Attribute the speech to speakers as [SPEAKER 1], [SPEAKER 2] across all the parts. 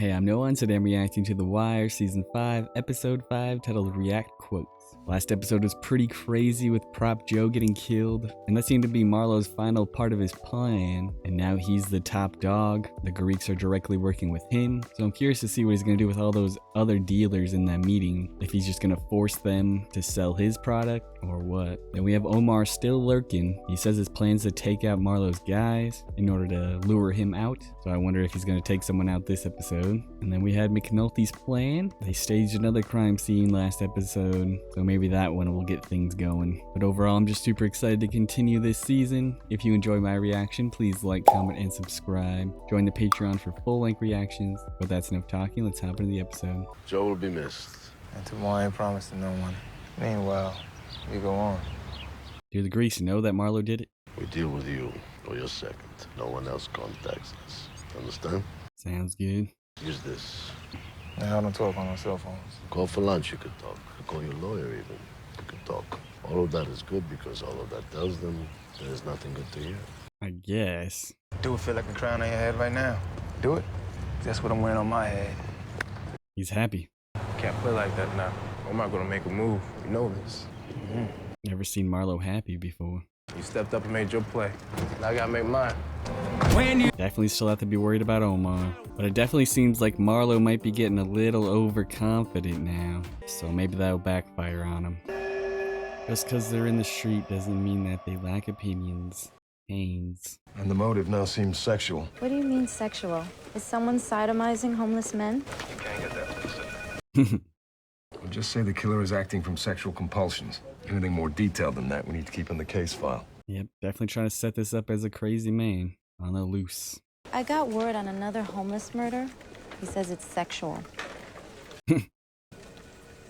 [SPEAKER 1] Hey, I'm Noah, and today I'm reacting to The Wire Season 5, Episode 5, titled React Quotes. Last episode was pretty crazy with Prop Joe getting killed, and that seemed to be Marlo's final part of his plan, and now he's the top dog. The Greeks are directly working with him, so I'm curious to see what he's going to do with all those other dealers in that meeting, if he's just going to force them to sell his product, or what. Then we have Omar still lurking. He says his plan's to take out Marlo's guys in order to lure him out, so I wonder if he's going to take someone out this episode. And then we had McNulty's plan. They staged another crime scene last episode, so maybe that one will get things going. But overall, I'm just super excited to continue this season. If you enjoy my reaction, please like, comment, and subscribe. Join the Patreon for full-length reactions. But that's enough talking. Let's hop into the episode.
[SPEAKER 2] Joe will be missed.
[SPEAKER 3] And tomorrow ain't promised to no one. Meanwhile, you go on.
[SPEAKER 1] Do the Greeks know that Marlo did it?
[SPEAKER 2] We deal with you or your second. No one else contacts us. Understand?
[SPEAKER 1] Sounds good.
[SPEAKER 2] Use this.
[SPEAKER 3] Now, I don't talk on our cell phones.
[SPEAKER 2] Call for lunch, you could talk. Call your lawyer even. You could talk. All of that is good because all of that tells them there's nothing good to hear.
[SPEAKER 1] I guess.
[SPEAKER 3] Do it feel like a crown on your head right now? Do it. That's what I'm wearing on my head.
[SPEAKER 1] He's happy.
[SPEAKER 4] Can't play like that now. I'm not gonna make a move. You know this.
[SPEAKER 1] Never seen Marlo happy before.
[SPEAKER 4] You stepped up and made your play. Now I gotta make mine.
[SPEAKER 1] Definitely still have to be worried about Omar. But it definitely seems like Marlo might be getting a little overconfident now. So maybe that'll backfire on him. Just because they're in the street doesn't mean that they lack opinions. Haynes.
[SPEAKER 5] And the motive now seems sexual.
[SPEAKER 6] What do you mean sexual? Is someone sodomizing homeless men?
[SPEAKER 5] We'll just say the killer is acting from sexual compulsions. Anything more detailed than that, we need to keep in the case file.
[SPEAKER 1] Yep, definitely trying to set this up as a crazy man on the loose.
[SPEAKER 6] I got word on another homeless murder. He says it's sexual.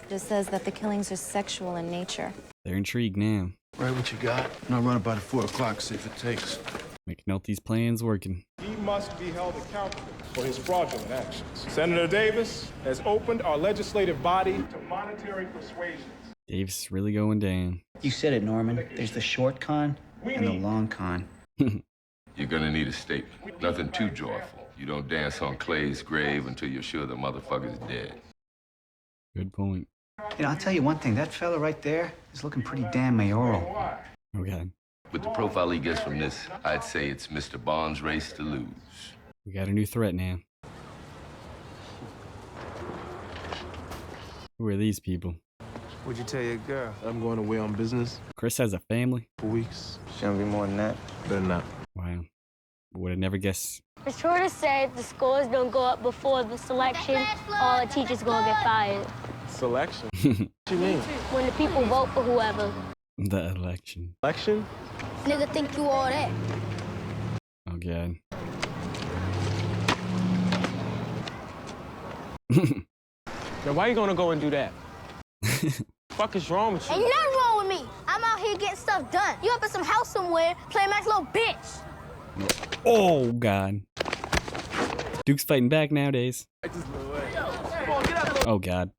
[SPEAKER 6] Just says that the killings are sexual in nature.
[SPEAKER 1] They're intrigued now.
[SPEAKER 7] Write what you got, and I'll run about at 4 o'clock, see if it takes.
[SPEAKER 1] McNulty's plan's working.
[SPEAKER 8] He must be held accountable for his fraudulent actions. Senator Davis has opened our legislative body to monetary persuasions.
[SPEAKER 1] Davis really going down.
[SPEAKER 9] You said it, Norman. There's the short con and the long con.
[SPEAKER 10] You're gonna need a statement. Nothing too joyful. You don't dance on Clay's grave until you're sure the motherfucker's dead.
[SPEAKER 1] Good point.
[SPEAKER 9] You know, I'll tell you one thing. That fella right there is looking pretty damn mayoral.
[SPEAKER 1] Okay.
[SPEAKER 10] With the profile he gets from this, I'd say it's Mr. Bond's race to lose.
[SPEAKER 1] We got a new threat now. Who are these people?
[SPEAKER 3] What'd you tell your girl?
[SPEAKER 4] I'm going away on business
[SPEAKER 1] Chris has a family?
[SPEAKER 4] for weeks.
[SPEAKER 3] Shouldn't be more than that.
[SPEAKER 4] Better not.
[SPEAKER 1] Wow. Would have never guessed.
[SPEAKER 11] It's true to say if the scores don't go up before the selection, all the teachers gonna get fired.
[SPEAKER 4] Selection? What you mean?
[SPEAKER 11] When the people vote for whoever.
[SPEAKER 1] The election.
[SPEAKER 4] Election?
[SPEAKER 11] Nigga think you all that.
[SPEAKER 1] Oh, God.
[SPEAKER 4] Now why you gonna go and do that? Fuck is wrong with you?
[SPEAKER 11] Ain't nothing wrong with me. I'm out here getting stuff done. You up at some house somewhere playing my little bitch.
[SPEAKER 1] Oh, God. Duke's fighting back nowadays. Oh, God.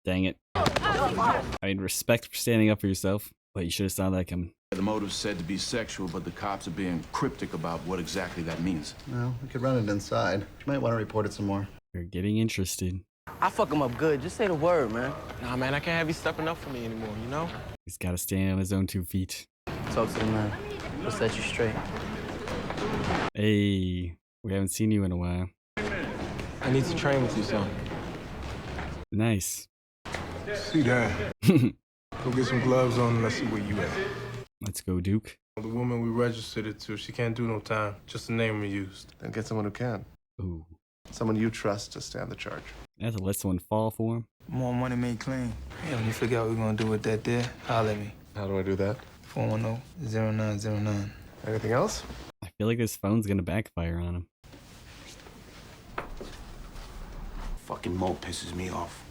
[SPEAKER 1] Dang it. I mean, respect for standing up for yourself, but you should have saw that coming.
[SPEAKER 7] The motive's said to be sexual, but the cops are being cryptic about what exactly that means.
[SPEAKER 12] Well, we could run it inside. You might want to report it some more.
[SPEAKER 1] You're getting interested.
[SPEAKER 9] I fuck him up good. Just say the word, man.
[SPEAKER 4] Nah, man, I can't have you stepping up for me anymore, you know?
[SPEAKER 1] He's got to stand on his own 2 feet.
[SPEAKER 9] Talk to the man. We'll set you straight.
[SPEAKER 1] Hey, we haven't seen you in a while.
[SPEAKER 4] I need to train with you, son.
[SPEAKER 1] Nice.
[SPEAKER 8] See that? Go get some gloves on and let's see where you at.
[SPEAKER 1] Let's go, Duke.
[SPEAKER 8] The woman we registered it to, she can't do no time. Just the name we used.
[SPEAKER 5] Then get someone who can.
[SPEAKER 1] Ooh.
[SPEAKER 5] Someone you trust to stand the charge.
[SPEAKER 1] That's to let someone fall for him.
[SPEAKER 3] More money made clean. Yeah, when you figure out what we're gonna do with that there, holler at me.
[SPEAKER 5] How do I do that?
[SPEAKER 3] 410-0909.
[SPEAKER 5] Anything else?
[SPEAKER 1] I feel like this phone's gonna backfire on him.
[SPEAKER 7] Fucking Mo pisses me off.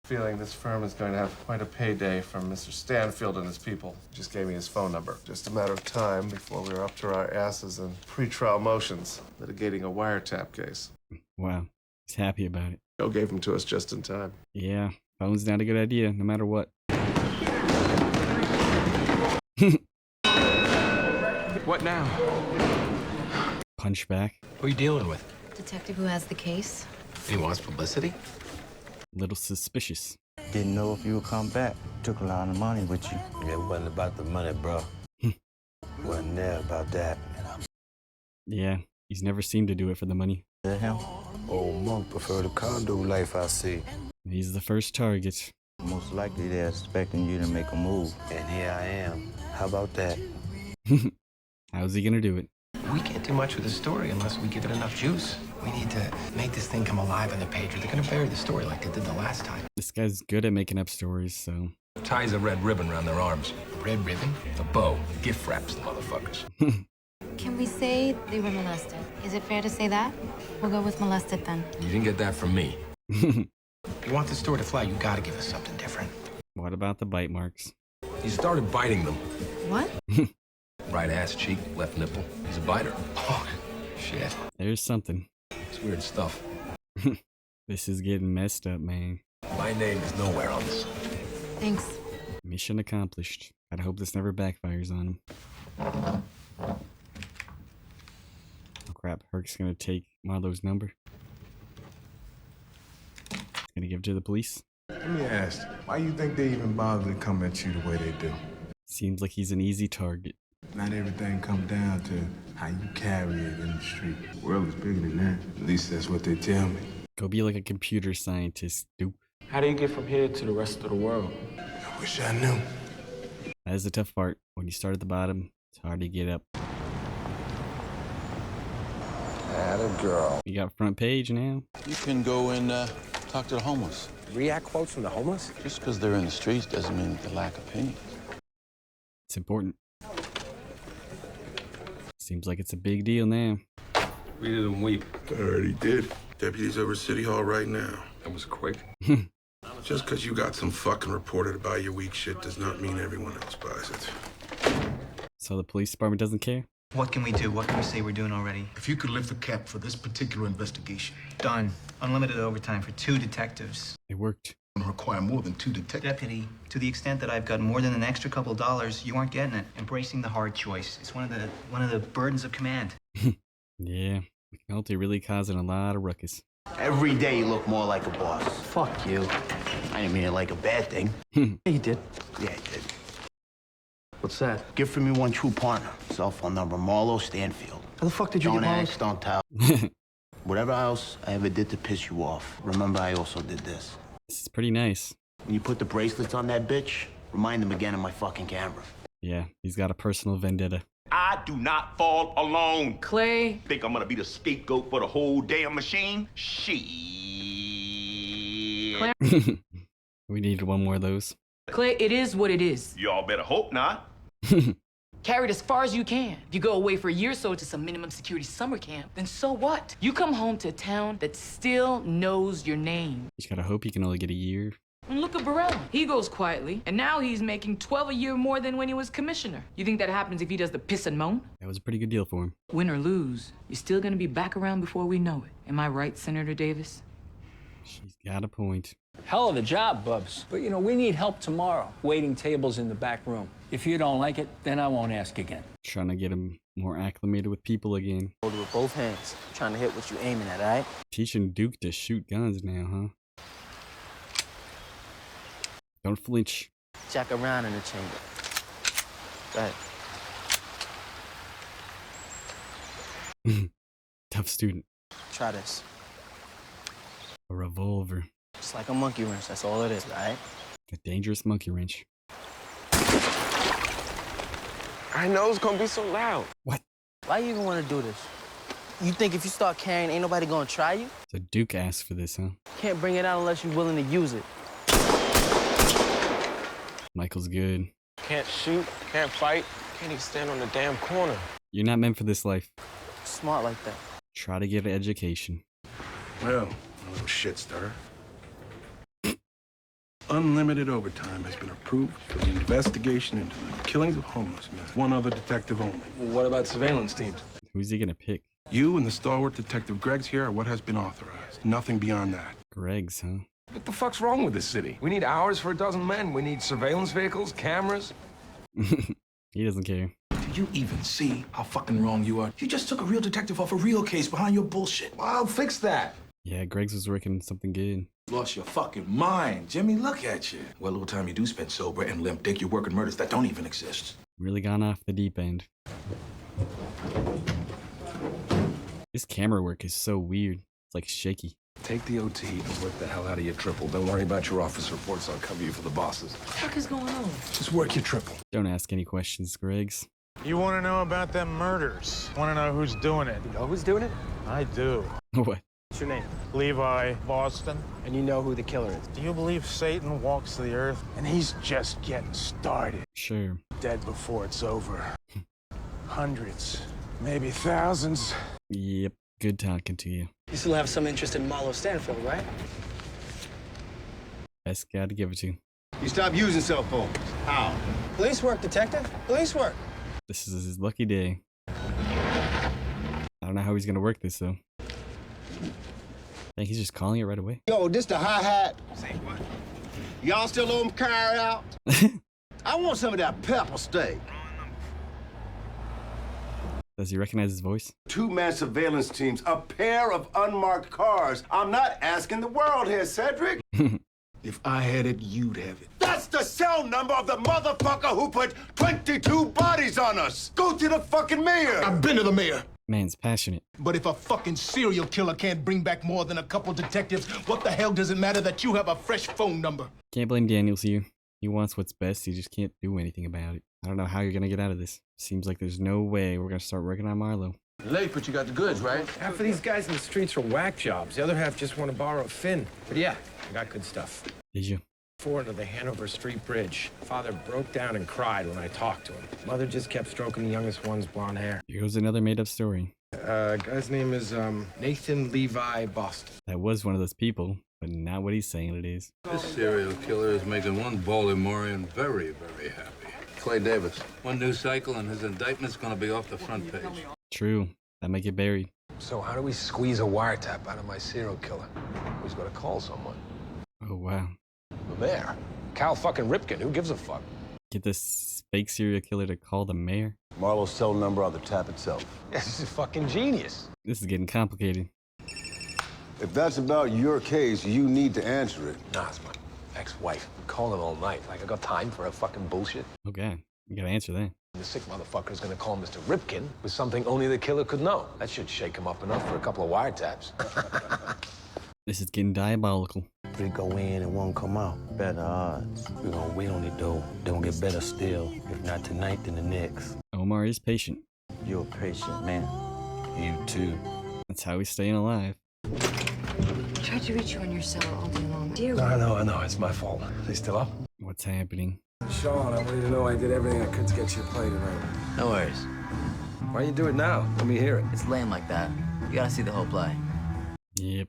[SPEAKER 5] Feeling this firm is going to have quite a payday from Mr. Stanfield and his people. Just gave me his phone number. Just a matter of time before we were up to our asses in pretrial motions, litigating a wiretap case.
[SPEAKER 1] Wow. He's happy about it.
[SPEAKER 5] Joe gave him to us just in time.
[SPEAKER 1] Yeah, phone's not a good idea, no matter what.
[SPEAKER 4] What now?
[SPEAKER 1] Punch back.
[SPEAKER 9] Who are you dealing with?
[SPEAKER 6] Detective who has the case.
[SPEAKER 3] He wants publicity?
[SPEAKER 1] Little suspicious.
[SPEAKER 13] Didn't know if you would come back. Took a lot of money with you.
[SPEAKER 14] It wasn't about the money, bro. Wasn't there about that.
[SPEAKER 1] Yeah, he's never seemed to do it for the money.
[SPEAKER 13] Him?
[SPEAKER 14] Old monk prefer the condo life, I see.
[SPEAKER 1] He's the first target.
[SPEAKER 13] Most likely they're expecting you to make a move.
[SPEAKER 14] And here I am. How about that?
[SPEAKER 1] How's he gonna do it?
[SPEAKER 3] We can't do much with the story unless we give it enough juice. We need to make this thing come alive on the page, or they're gonna bury the story like they did the last time.
[SPEAKER 1] This guy's good at making up stories, so...
[SPEAKER 3] Ties a red ribbon around their arms. A red ribbon? A bow. Gift wraps the motherfuckers.
[SPEAKER 6] Can we say they were molested? Is it fair to say that? We'll go with molested then.
[SPEAKER 3] You didn't get that from me. If you want the story to fly, you gotta give us something different.
[SPEAKER 1] What about the bite marks?
[SPEAKER 3] He started biting them.
[SPEAKER 6] What?
[SPEAKER 3] Right ass cheek, left nipple. He's a biter. Oh, shit.
[SPEAKER 1] There's something.
[SPEAKER 3] It's weird stuff.
[SPEAKER 1] This is getting messed up, man.
[SPEAKER 3] My name is nowhere on this.
[SPEAKER 6] Thanks.
[SPEAKER 1] Mission accomplished. I'd hope this never backfires on him. Oh crap, Herc's gonna take Marlo's number. Gonna give it to the police.
[SPEAKER 15] Let me ask, why you think they even bother to come at you the way they do?
[SPEAKER 1] Seems like he's an easy target.
[SPEAKER 15] Not everything comes down to how you carry it in the street. The world is bigger than that. At least that's what they tell me.
[SPEAKER 1] Go be like a computer scientist, dude.
[SPEAKER 4] How do you get from here to the rest of the world?
[SPEAKER 15] I wish I knew.
[SPEAKER 1] That is the tough part. When you start at the bottom, it's hard to get up.
[SPEAKER 14] Atta girl.
[SPEAKER 1] You got front page now.
[SPEAKER 16] You can go and talk to the homeless.
[SPEAKER 4] React quotes from the homeless?
[SPEAKER 16] Just because they're in the streets doesn't mean that they lack opinions.
[SPEAKER 1] It's important. Seems like it's a big deal now.
[SPEAKER 10] We didn't weep.
[SPEAKER 15] I already did. Deputies over City Hall right now.
[SPEAKER 10] That was quick.
[SPEAKER 15] Just because you got some fucking reporter to buy your weak shit does not mean everyone else buys it.
[SPEAKER 1] So the police department doesn't care?
[SPEAKER 9] What can we do? What can we say we're doing already?
[SPEAKER 17] If you could lift the cap for this particular investigation.
[SPEAKER 9] Done. Unlimited overtime for 2 detectives.
[SPEAKER 1] It worked.
[SPEAKER 17] Require more than 2 detectives.
[SPEAKER 9] Deputy, to the extent that I've got more than an extra couple dollars, you aren't getting it. Embracing the hard choice. It's one of the burdens of command.
[SPEAKER 1] Yeah, McNulty really causing a lot of ruckus.
[SPEAKER 18] Every day you look more like a boss. Fuck you. I didn't mean it like a bad thing. Yeah, you did. Yeah, I did. What's that? Give from me one true partner. Cell phone number, Marlo Stanfield. How the fuck did you get Marlo? Don't ask, don't tell. Whatever else I ever did to piss you off, remember I also did this.
[SPEAKER 1] This is pretty nice.
[SPEAKER 18] When you put the bracelets on that bitch, remind them again of my fucking camera.
[SPEAKER 1] Yeah, he's got a personal vendetta.
[SPEAKER 19] I do not fall alone. Clay. Think I'm gonna be the scapegoat for the whole damn machine? Shit.
[SPEAKER 1] We needed one more of those.
[SPEAKER 20] Clay, it is what it is.
[SPEAKER 19] Y'all better hope not.
[SPEAKER 20] Carry it as far as you can. If you go away for a year or so to some minimum security summer camp, then so what? You come home to a town that still knows your name.
[SPEAKER 1] You just gotta hope he can only get a year.
[SPEAKER 20] And look at Burrell. He goes quietly, and now he's making 12 a year more than when he was commissioner. You think that happens if he does the piss and moan?
[SPEAKER 1] That was a pretty good deal for him.
[SPEAKER 20] Win or lose, you're still gonna be back around before we know it. Am I right, Senator Davis?
[SPEAKER 1] She's got a point.
[SPEAKER 21] Hell of a job, Bubs. But, you know, we need help tomorrow, waiting tables in the back room. If you don't like it, then I won't ask again.
[SPEAKER 1] Trying to get him more acclimated with people again.
[SPEAKER 22] Hold it with both hands. Trying to hit what you're aiming at, all right?
[SPEAKER 1] Teaching Duke to shoot guns now, huh? Don't flinch.
[SPEAKER 22] Jack around in the chamber. Go ahead.
[SPEAKER 1] Tough student.
[SPEAKER 22] Try this.
[SPEAKER 1] A revolver.
[SPEAKER 22] It's like a monkey wrench, that's all it is, right?
[SPEAKER 1] A dangerous monkey wrench.
[SPEAKER 4] I know it's gonna be so loud.
[SPEAKER 1] What?
[SPEAKER 22] Why you even want to do this? You think if you start carrying, ain't nobody gonna try you?
[SPEAKER 1] So Duke asked for this, huh?
[SPEAKER 22] Can't bring it out unless you're willing to use it.
[SPEAKER 1] Michael's good.
[SPEAKER 4] Can't shoot, can't fight, can't even stand on the damn corner.
[SPEAKER 1] You're not meant for this life.
[SPEAKER 22] Smart like that.
[SPEAKER 1] Try to get an education.
[SPEAKER 15] Well, a little shit stirrer. Unlimited overtime has been approved for the investigation into the killings of homeless men. One other detective only.
[SPEAKER 3] Well, what about surveillance teams?
[SPEAKER 1] Who's he gonna pick?
[SPEAKER 15] You and the stalwart detective Greggs here are what has been authorized. Nothing beyond that.
[SPEAKER 1] Greggs, huh?
[SPEAKER 3] What the fuck's wrong with this city? We need hours for a dozen men. We need surveillance vehicles, cameras.
[SPEAKER 1] He doesn't care.
[SPEAKER 2] you even see how fucking wrong you are? You just took a real detective off a real case behind your bullshit.
[SPEAKER 11] Well, I'll fix that.
[SPEAKER 1] Yeah, Greg's was working something good.
[SPEAKER 2] Lost your fucking mind. Jimmy, look at you. What little time you do spend sober and limp dick, you're working murders that don't even exist.
[SPEAKER 1] Really gone off the deep end. This camera work is so weird. It's like shaky.
[SPEAKER 11] Take the OT and work the hell out of your triple. Don't worry about your office reports. I'll cover you for the bosses.
[SPEAKER 20] What the fuck is going on?
[SPEAKER 11] Just work your triple.
[SPEAKER 1] Don't ask any questions, Greg's.
[SPEAKER 23] You want to know about them murders? Want to know who's doing it?
[SPEAKER 24] You know who's doing it?
[SPEAKER 23] I do.
[SPEAKER 1] What?
[SPEAKER 24] What's your name?
[SPEAKER 23] Levi Boston.
[SPEAKER 24] And you know who the killer is?
[SPEAKER 23] Do you believe Satan walks the earth? And he's just getting started.
[SPEAKER 1] Sure.
[SPEAKER 23] Dead before it's over. Hundreds, maybe thousands.
[SPEAKER 1] Yep. Good talking to you.
[SPEAKER 22] You still have some interest in Marlo Stanfield, right?
[SPEAKER 1] Best guy to give it to.
[SPEAKER 17] You stop using cell phones. How?
[SPEAKER 22] Police work, detective. Police work.
[SPEAKER 1] This is his lucky day. I don't know how he's gonna work this though. I think he's just calling it right away.
[SPEAKER 17] Yo, this the hi-hat. Say what? Y'all still on carry out? I want some of that pepper steak.
[SPEAKER 1] Does he recognize his voice?
[SPEAKER 17] Two-man surveillance teams, a pair of unmarked cars. I'm not asking the world here, Cedric.
[SPEAKER 11] If I had it, you'd have it.
[SPEAKER 17] That's the cell number of the motherfucker who put 22 bodies on us. Go to the fucking mayor.
[SPEAKER 11] I've been to the mayor.
[SPEAKER 1] Man's passionate.
[SPEAKER 17] But if a fucking serial killer can't bring back more than a couple detectives, what the hell does it matter that you have a fresh phone number?
[SPEAKER 1] Can't blame Daniels here. He wants what's best, he just can't do anything about it. I don't know how you're gonna get out of this. Seems like there's no way we're gonna start working on Marlo.
[SPEAKER 2] Late, but you got the goods, right?
[SPEAKER 25] Half of these guys in the streets are whack jobs. The other half just want to borrow a fin. But yeah, I got good stuff.
[SPEAKER 1] Did you?
[SPEAKER 25] Forward of the Hanover Street Bridge. Father broke down and cried when I talked to him. Mother just kept stroking the youngest one's blonde hair.
[SPEAKER 1] Here goes another made-up story.
[SPEAKER 25] Guy's name is Nathan Levi Boston.
[SPEAKER 1] That was one of those people, but not what he's saying it is.
[SPEAKER 26] This serial killer is making one Baltimorean very, very happy. Clay Davis. One news cycle and his indictment's gonna be off the front page.
[SPEAKER 1] True. That might get buried.
[SPEAKER 11] So how do we squeeze a wiretap out of my serial killer? Who's gonna call someone?
[SPEAKER 1] Oh, wow.
[SPEAKER 11] The mayor. Cal fucking Ripken. Who gives a fuck?
[SPEAKER 1] Get this fake serial killer to call the mayor?
[SPEAKER 14] Marlo's cell number on the tap itself.
[SPEAKER 11] Yeah, this is fucking genius.
[SPEAKER 1] This is getting complicated.
[SPEAKER 14] If that's about your case, you need to answer it.
[SPEAKER 11] Nah, it's my ex-wife. I'm calling all night. Like, I got time for her fucking bullshit.
[SPEAKER 1] Okay, you gotta answer that.
[SPEAKER 11] The sick motherfucker's gonna call Mr. Ripken with something only the killer could know. That should shake him up enough for a couple of wiretaps.
[SPEAKER 1] This is getting diabolical.
[SPEAKER 14] If we go in and won't come out, better odds. We're gonna wait on it though. Then we'll get better still. If not tonight, then the next.
[SPEAKER 1] Omar is patient.
[SPEAKER 14] You're a patient man. You too.
[SPEAKER 1] That's how he's staying alive.
[SPEAKER 6] I tried to reach you on your cell all day long. Dear
[SPEAKER 11] I know. It's my fault. They still up?
[SPEAKER 1] What's happening?
[SPEAKER 11] Sean, I want you to know I did everything I could to get you a play tonight.
[SPEAKER 22] No worries.
[SPEAKER 11] Why you do it now? Let me hear it.
[SPEAKER 22] It's lame like that. You gotta see the whole play.
[SPEAKER 1] Yep.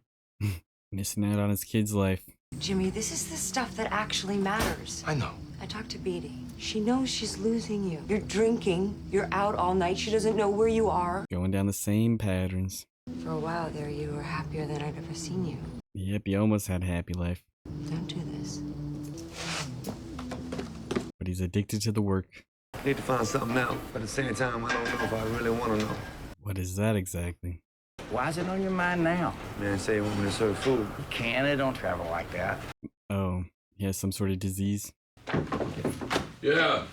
[SPEAKER 1] Missing out on his kid's life.
[SPEAKER 6] Jimmy, this is the stuff that actually matters.
[SPEAKER 11] I know.
[SPEAKER 6] I talked to Beatty. She knows she's losing you. You're drinking. You're out all night. She doesn't know where you are.
[SPEAKER 1] Going down the same patterns.
[SPEAKER 6] For a while there, you were happier than I'd ever seen you.
[SPEAKER 1] Yep, you almost had a happy life.
[SPEAKER 6] Don't do this.
[SPEAKER 1] But he's addicted to the work.
[SPEAKER 27] Need to find something out, but at the same time, I don't know if I really want to know.
[SPEAKER 1] What is that exactly?
[SPEAKER 13] Why is it on your mind now?
[SPEAKER 27] Man, say you want me to serve food.
[SPEAKER 13] Canada don't travel like that.
[SPEAKER 1] Oh, he has some sort of disease.
[SPEAKER 10] Yeah.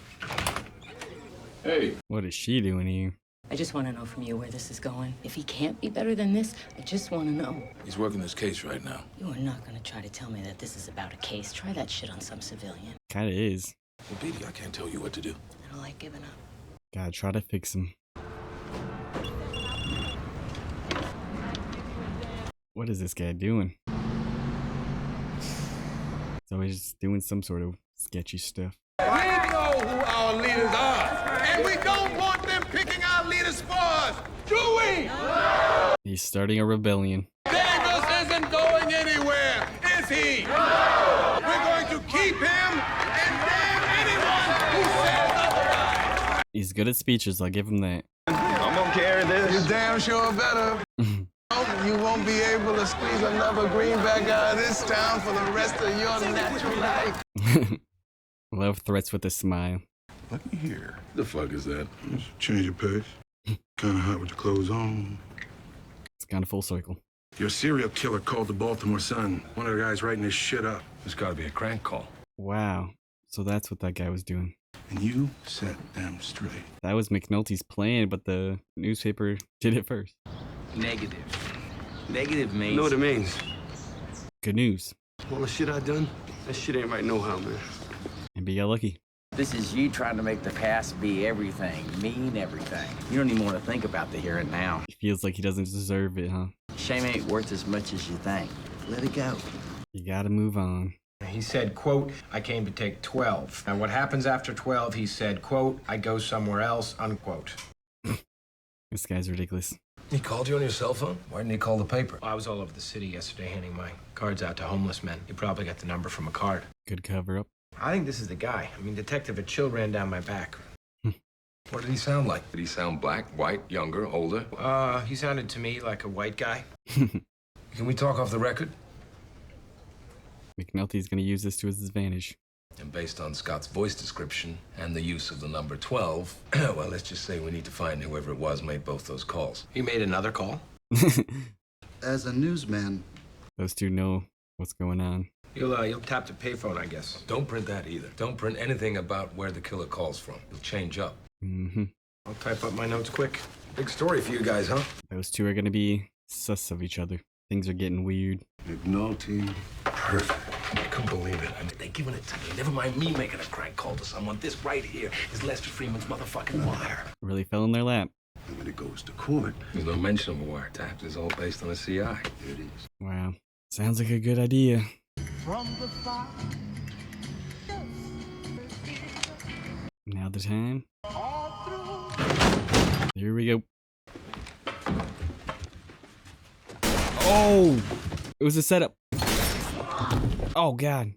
[SPEAKER 10] Hey.
[SPEAKER 1] What is she doing here?
[SPEAKER 20] I just want to know from you where this is going. If he can't be better than this, I just want to know.
[SPEAKER 2] He's working this case right now.
[SPEAKER 20] You are not going to try to tell me that this is about a case. Try that shit on some civilian.
[SPEAKER 1] Kinda is.
[SPEAKER 2] Well, Beatty, I can't tell you what to do.
[SPEAKER 20] I don't like giving up.
[SPEAKER 1] Gotta try to fix him. What is this guy doing? So he's just doing some sort of sketchy stuff.
[SPEAKER 19] We know who our leaders are, and we don't want them picking our leaders for us, do we?
[SPEAKER 1] He's starting a rebellion.
[SPEAKER 19] Davis isn't going anywhere, is he? No. We're going to keep him and damn anyone who says otherwise.
[SPEAKER 1] He's good at speeches, I'll give him that.
[SPEAKER 19] I'm gonna carry this. You damn sure better. You won't be able to squeeze another greenback out of this town for the rest of your natural life.
[SPEAKER 1] Love threats with a smile.
[SPEAKER 2] Looky here.
[SPEAKER 10] The fuck is that?
[SPEAKER 15] Just change of pace. Kind of hot with the clothes on.
[SPEAKER 1] It's kind of full circle.
[SPEAKER 2] Your serial killer called the Baltimore Sun. One of the guys writing this shit up.
[SPEAKER 11] There's gotta be a crank call.
[SPEAKER 1] Wow. So that's what that guy was doing.
[SPEAKER 2] And you set them straight.
[SPEAKER 1] That was McNulty's plan, but the newspaper did it first.
[SPEAKER 27] Negative. Negative means...
[SPEAKER 26] You know what it means?
[SPEAKER 1] Good news.
[SPEAKER 26] All the shit I done, that shit ain't right no how, man.
[SPEAKER 1] And be lucky.
[SPEAKER 5] This is you trying to make the past be everything, mean everything. You don't even want to think about the here and now.
[SPEAKER 1] He feels like he doesn't deserve it, huh?
[SPEAKER 5] Shame ain't worth as much as you think. Let it go.
[SPEAKER 1] You gotta move on.
[SPEAKER 3] He said, quote, I came to take 12. Now, what happens after 12, he said, quote, I go somewhere else, unquote.
[SPEAKER 1] This guy's ridiculous.
[SPEAKER 11] He called you on your cell phone? Why didn't he call the paper?
[SPEAKER 3] I was all over the city yesterday handing my cards out to homeless men. He probably got the number from a card.
[SPEAKER 1] Good cover up.
[SPEAKER 3] I think this is the guy. I mean, detective, a chill ran down my back.
[SPEAKER 11] What did he sound like?
[SPEAKER 10] Did he sound black, white, younger, older?
[SPEAKER 3] He sounded to me like a white guy.
[SPEAKER 11] Can we talk off the record?
[SPEAKER 1] McNulty's gonna use this to his advantage.
[SPEAKER 11] And based on Scott's voice description and the use of the number 12, well, let's just say we need to find whoever it was made both those calls.
[SPEAKER 3] He made another call?
[SPEAKER 18] As a newsman.
[SPEAKER 1] Those two know what's going on.
[SPEAKER 3] You'll tap the payphone, I guess.
[SPEAKER 11] Don't print that either. Don't print anything about where the killer calls from. It'll change up.
[SPEAKER 1] Mm-hmm.
[SPEAKER 3] I'll type up my notes quick.
[SPEAKER 11] Big story for you guys, huh?
[SPEAKER 1] Those two are gonna be sus of each other. Things are getting weird.
[SPEAKER 15] McNulty.
[SPEAKER 11] Perfect. I couldn't believe it. I mean, they're giving it to me. Never mind me making a crank call to someone. This right here is Lester Freeman's motherfucking wire.
[SPEAKER 1] Really fell in their lap.
[SPEAKER 15] And when it goes to court,
[SPEAKER 10] There's no mention of a wiretap. It's all based on a CI.
[SPEAKER 15] there it is.
[SPEAKER 1] Wow. Sounds like a good idea.
[SPEAKER 18] From the fire.
[SPEAKER 1] Now the time. Here we go. Oh! It was a setup. Oh, God.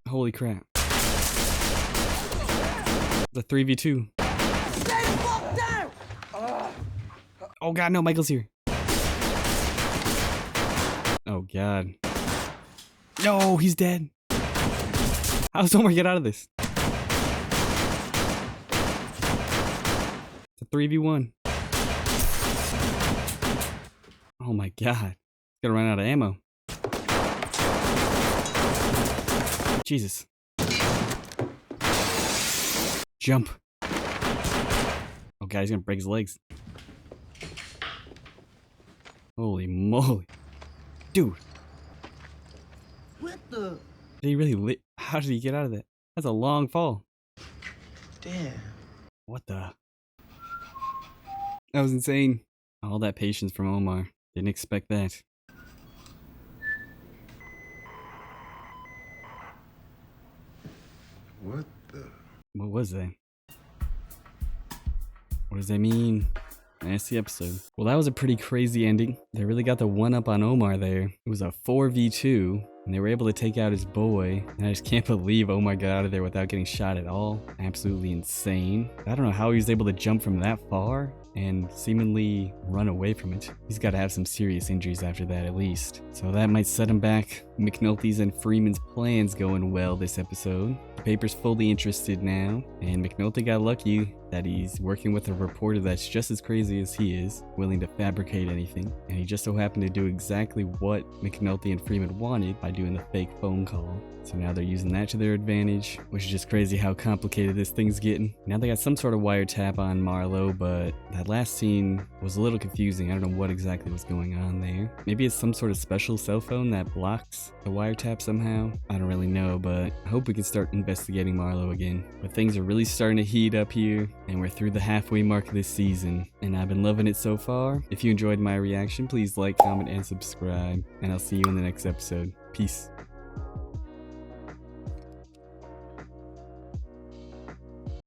[SPEAKER 1] Holy crap. It's a 3v2. Oh, God, no, Michael's here. Oh, God. No, he's dead. How does Omar get out of this? It's a 3v1. Oh my God. He's gonna run out of ammo. Jesus. Jump. Oh God, he's gonna break his legs. Holy moly. Dude.
[SPEAKER 18] What the?
[SPEAKER 1] Did he really How did he get out of that? That's a long fall.
[SPEAKER 18] Damn.
[SPEAKER 1] What the? That was insane. All that patience from Omar. Didn't expect that.
[SPEAKER 15] What the?
[SPEAKER 1] What was that? What does that mean? That's the episode. Well, that was a pretty crazy ending. They really got the one up on Omar there. It was a 4v2, and they were able to take out his boy. And I just can't believe Omar got out of there without getting shot at all. Absolutely insane. I don't know how he was able to jump from that far and seemingly run away from it. He's got to have some serious injuries after that at least. So that might set him back. McNulty's and Freeman's plans going well this episode. The paper's fully interested now, and McNulty got lucky that he's working with a reporter that's just as crazy as he is, willing to fabricate anything, and he just so happened to do exactly what McNulty and Freeman wanted by doing the fake phone call. So now they're using that to their advantage, which is just crazy how complicated this thing's getting. Now they got some sort of wiretap on Marlo, but that last scene was a little confusing. I don't know what exactly was going on there. Maybe it's some sort of special cell phone that blocks the wiretap somehow. I don't really know, but I hope we can start investigating Marlo again. But things are really starting to heat up here, and we're through the halfway mark of this season, and I've been loving it so far. If you enjoyed my reaction, please like, comment, and subscribe, and I'll see you in the next episode. Peace.